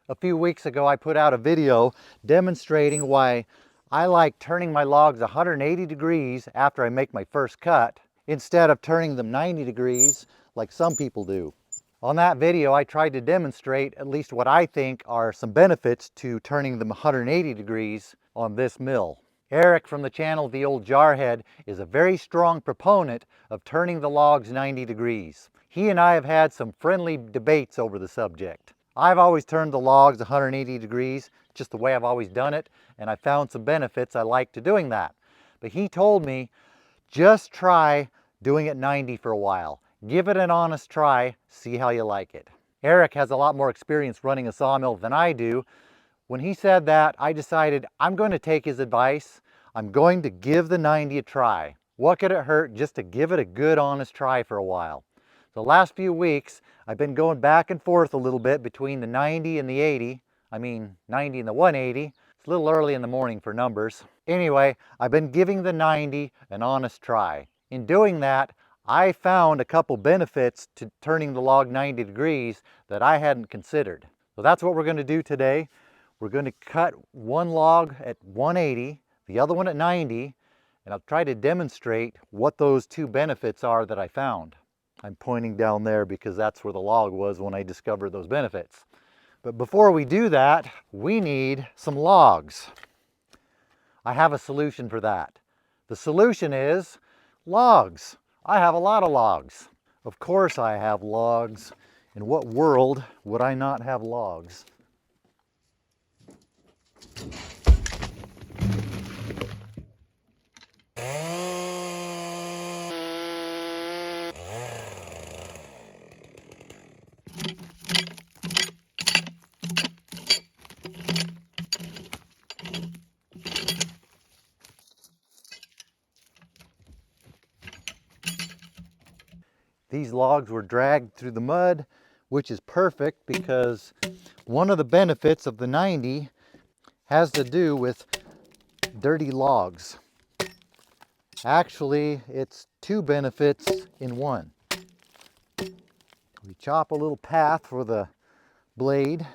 A few weeks ago I put out a video demonstrating why I like turning my logs 180 degrees after I make my first cut instead of turning them 90 degrees like some people do. On that video I tried to demonstrate at least what I think are some benefits to turning them 180 degrees on this mill. Eric from the channel The Old Jarhead is a very strong proponent of turning the logs 90 degrees. He and I have had some friendly debates over the subject. I've always turned the logs 180 degrees, just the way I've always done it, and I found some benefits I like to doing that. But he told me, just try doing it 90 for a while. Give it an honest try, see how you like it. Eric has a lot more experience running a sawmill than I do. When he said that, I decided I'm going to take his advice. I'm going to give the 90 a try. What could it hurt just to give it a good honest try for a while? The last few weeks, I've been going back and forth a little bit between the 90 and the 80. I mean, 90 and the 180. It's a little early in the morning for numbers. Anyway, I've been giving the 90 an honest try. In doing that, I found a couple benefits to turning the log 90 degrees that I hadn't considered. So that's what we're going to do today. We're going to cut one log at 180, the other one at 90, and I'll try to demonstrate what those two benefits are that I found. I'm pointing down there because that's where the log was when I discovered those benefits. But before we do that, we need some logs. I have a solution for that. The solution is logs. I have a lot of logs. Of course I have logs. In what world would I not have logs? These logs were dragged through the mud, which is perfect because one of the benefits of the 90 has to do with dirty logs. Actually, it's two benefits in one. We chop a little path for the blade,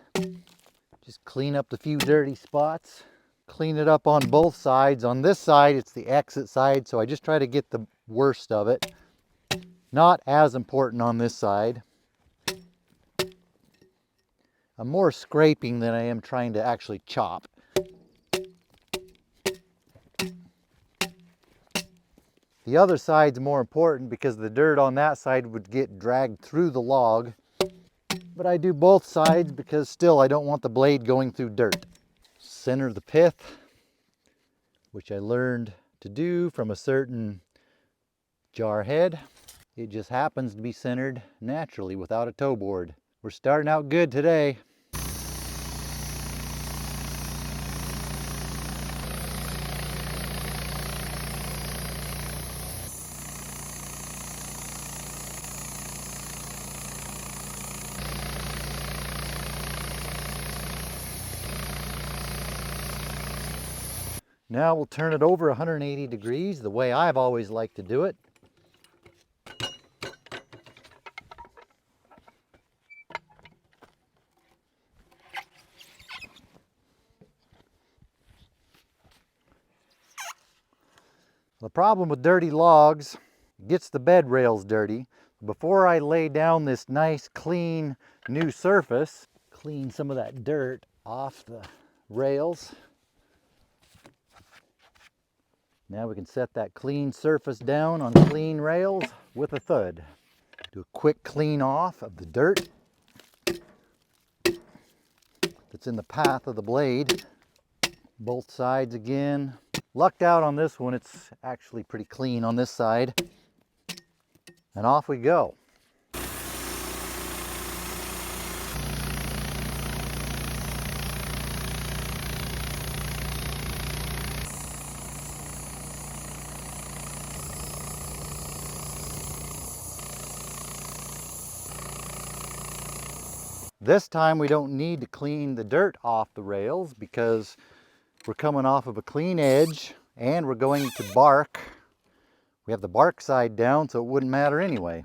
just clean up the few dirty spots, clean it up on both sides. On this side, it's the exit side, so I just try to get the worst of it. Not as important on this side. I'm more scraping than I am trying to actually chop. The other side's more important because the dirt on that side would get dragged through the log. But I do both sides because still I don't want the blade going through dirt. Center the pith, which I learned to do from a certain jarhead. It just happens to be centered naturally without a toe board. We're starting out good today. Now we'll turn it over 180 degrees the way I've always liked to do it. The problem with dirty logs, it gets the bed rails dirty. Before I lay down this nice clean new surface, clean some of that dirt off the rails. Now we can set that clean surface down on clean rails with a thud. Do a quick clean off of the dirt that's in the path of the blade. Both sides again. Lucked out on this one, it's actually pretty clean on this side. And off we go. This time we don't need to clean the dirt off the rails because we're coming off of a clean edge and we're going to bark. We have the bark side down, so it wouldn't matter anyway.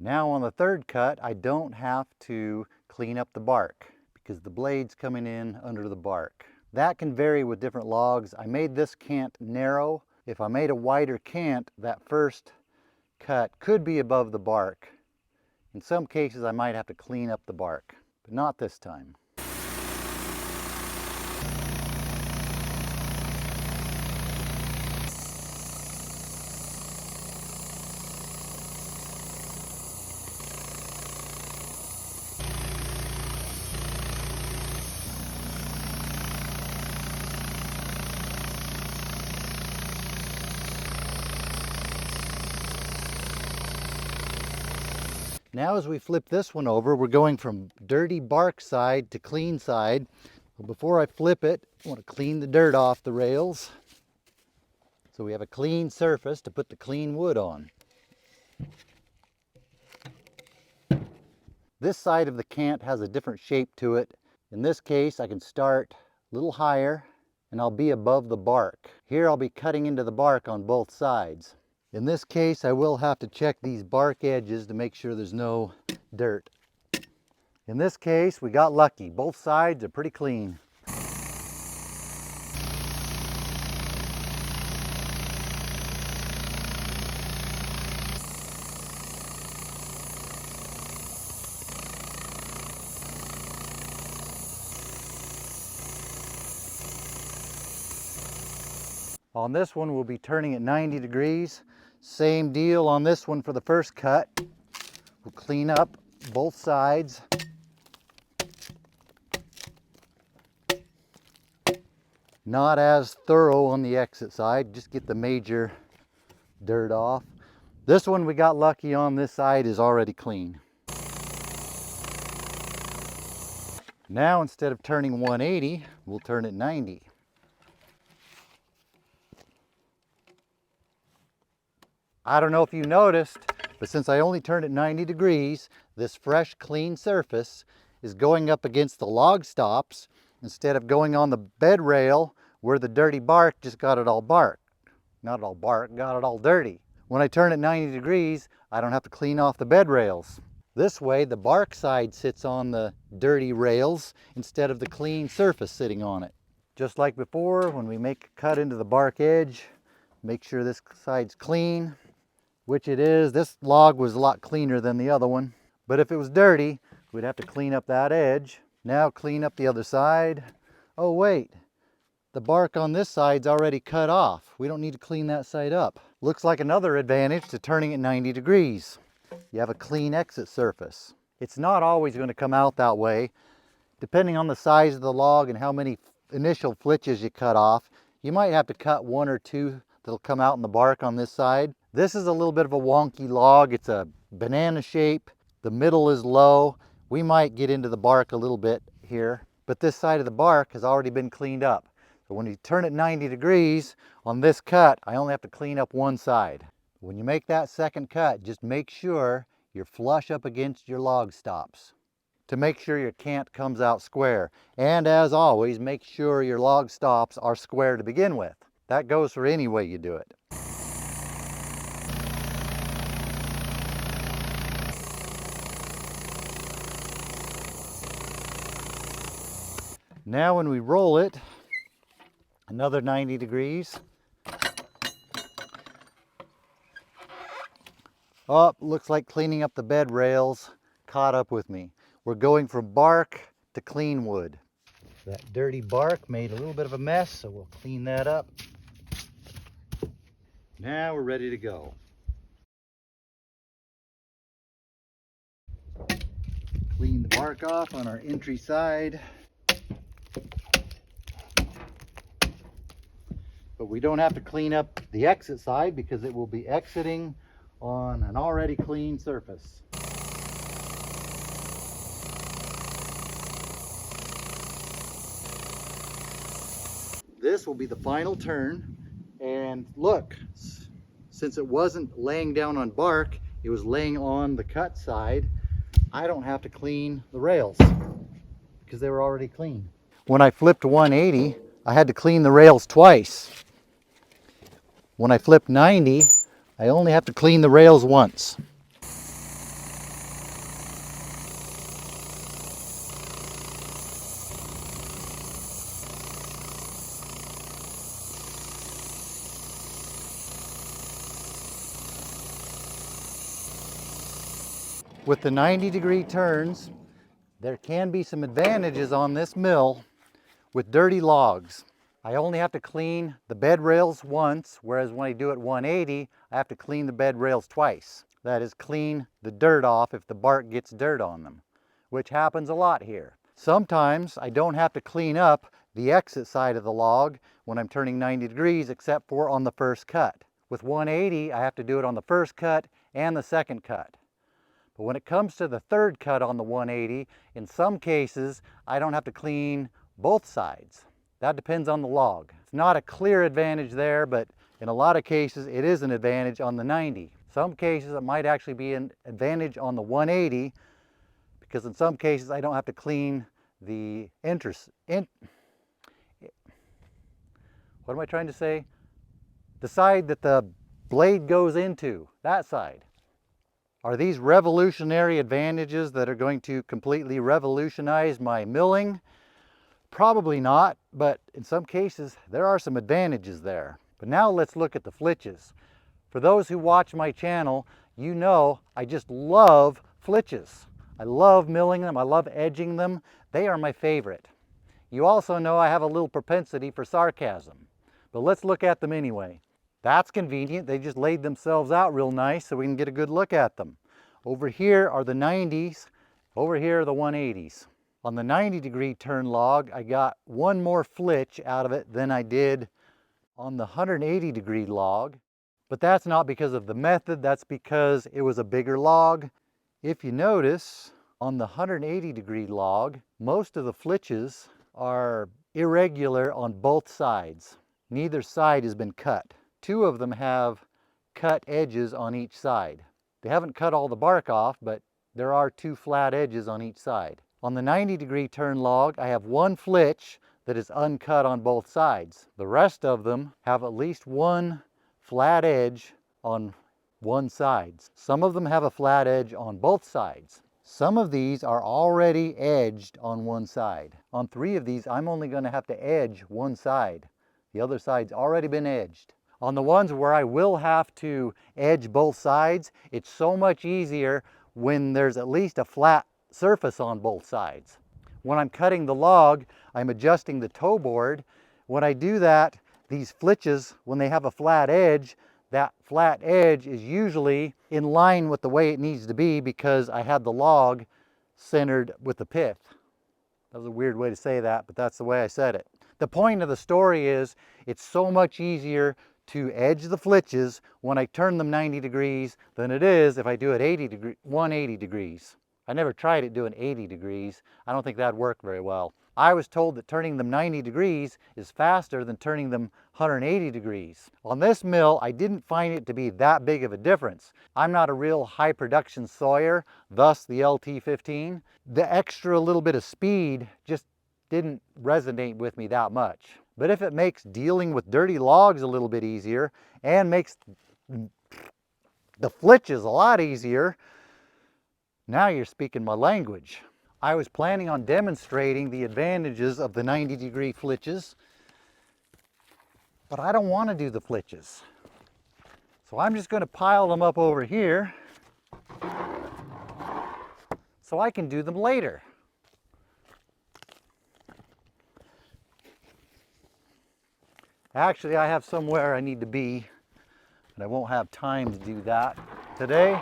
Now on the third cut, I don't have to clean up the bark because the blade's coming in under the bark. That can vary with different logs. I made this cant narrow. If I made a wider cant, that first cut could be above the bark. In some cases I might have to clean up the bark, but not this time. Now as we flip this one over, we're going from dirty bark side to clean side. Well, before I flip it, I want to clean the dirt off the rails so we have a clean surface to put the clean wood on. This side of the cant has a different shape to it. In this case, I can start a little higher and I'll be above the bark. Here I'll be cutting into the bark on both sides. In this case, I will have to check these bark edges to make sure there's no dirt. In this case, we got lucky. Both sides are pretty clean. On this one, we'll be turning at 90 degrees. Same deal on this one for the first cut. We'll clean up both sides. Not as thorough on the exit side, just get the major dirt off. This one we got lucky on, this side is already clean. Now instead of turning 180, we'll turn it 90. I don't know if you noticed, but since I only turned it 90 degrees, this fresh, clean surface is going up against the log stops instead of going on the bed rail where the dirty bark just got it all bark. Not all bark, got it all dirty. When I turn it 90 degrees, I don't have to clean off the bed rails. This way, the bark side sits on the dirty rails instead of the clean surface sitting on it. Just like before, when we make a cut into the bark edge, make sure this side's clean. Which it is. This log was a lot cleaner than the other one. But if it was dirty, we'd have to clean up that edge. Now clean up the other side. Oh wait, the bark on this side's already cut off. We don't need to clean that side up. Looks like another advantage to turning it 90 degrees. You have a clean exit surface. It's not always going to come out that way. Depending on the size of the log and how many initial flitches you cut off, you might have to cut one or two that'll come out in the bark on this side. This is a little bit of a wonky log. It's a banana shape. The middle is low. We might get into the bark a little bit here, but this side of the bark has already been cleaned up. So when you turn it 90 degrees on this cut, I only have to clean up one side. When you make that second cut, just make sure you're flush up against your log stops to make sure your cant comes out square. And as always, make sure your log stops are square to begin with. That goes for any way you do it. Now when we roll it, another 90 degrees. Oh, looks like cleaning up the bed rails caught up with me. We're going from bark to clean wood. That dirty bark made a little bit of a mess, so we'll clean that up. Now we're ready to go. Clean the bark off on our entry side. But we don't have to clean up the exit side because it will be exiting on an already clean surface. This will be the final turn, and look, since it wasn't laying down on bark, it was laying on the cut side, I don't have to clean the rails because they were already clean. When I flipped 180, I had to clean the rails twice. When I flip 90, I only have to clean the rails once. With the 90-degree turns, there can be some advantages on this mill with dirty logs. I only have to clean the bed rails once, whereas when I do it 180, I have to clean the bed rails twice. That is, clean the dirt off if the bark gets dirt on them, which happens a lot here. Sometimes I don't have to clean up the exit side of the log when I'm turning 90 degrees, except for on the first cut. With 180, I have to do it on the first cut and the second cut. But when it comes to the third cut on the 180, in some cases, I don't have to clean both sides. That depends on the log. It's not a clear advantage there, but in a lot of cases, it is an advantage on the 90. Some cases, it might actually be an advantage on the 180, because in some cases, I don't have to clean the what am I trying to say? The side that the blade goes into, that side. Are these revolutionary advantages that are going to completely revolutionize my milling? Probably not, but in some cases there are some advantages there. But now let's look at the flitches. For those who watch my channel, you know I just love flitches. I love milling them, I love edging them. They are my favorite. You also know I have a little propensity for sarcasm, but let's look at them anyway. That's convenient. They just laid themselves out real nice so we can get a good look at them. Over here are the 90s, over here are the 180s. On the 90-degree turn log, I got one more flitch out of it than I did on the 180-degree log. But that's not because of the method, that's because it was a bigger log. If you notice, on the 180-degree log, most of the flitches are irregular on both sides. Neither side has been cut. Two of them have cut edges on each side. They haven't cut all the bark off, but there are two flat edges on each side. On the 90-degree turn log, I have one flitch that is uncut on both sides. The rest of them have at least one flat edge on one side. Some of them have a flat edge on both sides. Some of these are already edged on one side. On 3 of these, I'm only going to have to edge one side. The other side's already been edged. On the ones where I will have to edge both sides, it's so much easier when there's at least a flat surface on both sides. When I'm cutting the log, I'm adjusting the toe board. When I do that, these flitches, when they have a flat edge, that flat edge is usually in line with the way it needs to be because I had the log centered with the pith. That was a weird way to say that, but that's the way I said it. The point of the story is it's so much easier to edge the flitches when I turn them 90 degrees than it is if I do it 180 degrees. I never tried it doing 80 degrees. I don't think that'd work very well. I was told that turning them 90 degrees is faster than turning them 180 degrees. On this mill, I didn't find it to be that big of a difference. I'm not a real high production sawyer, thus the LT15. The extra little bit of speed just didn't resonate with me that much. But if it makes dealing with dirty logs a little bit easier and makes the flitches a lot easier, now you're speaking my language. I was planning on demonstrating the advantages of the 90-degree flitches, but I don't want to do the flitches. So I'm just going to pile them up over here so I can do them later. Actually, I have somewhere I need to be, and I won't have time to do that today,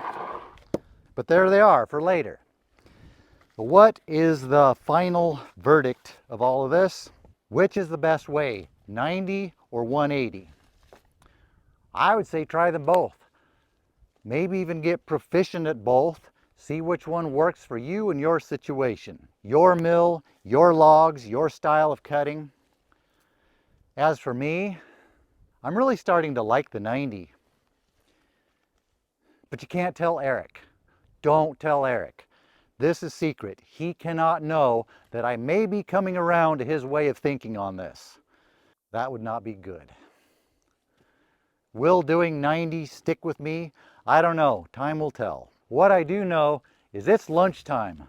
but there they are for later. But what is the final verdict of all of this? Which is the best way, 90 or 180? I would say try them both. Maybe even get proficient at both. See which one works for you and your situation. Your mill, your logs, your style of cutting. As for me, I'm really starting to like the 90. But you can't tell Eric. Don't tell Eric. This is secret. He cannot know that I may be coming around to his way of thinking on this. That would not be good. Will doing 90 stick with me? I don't know. Time will tell. What I do know is it's lunchtime.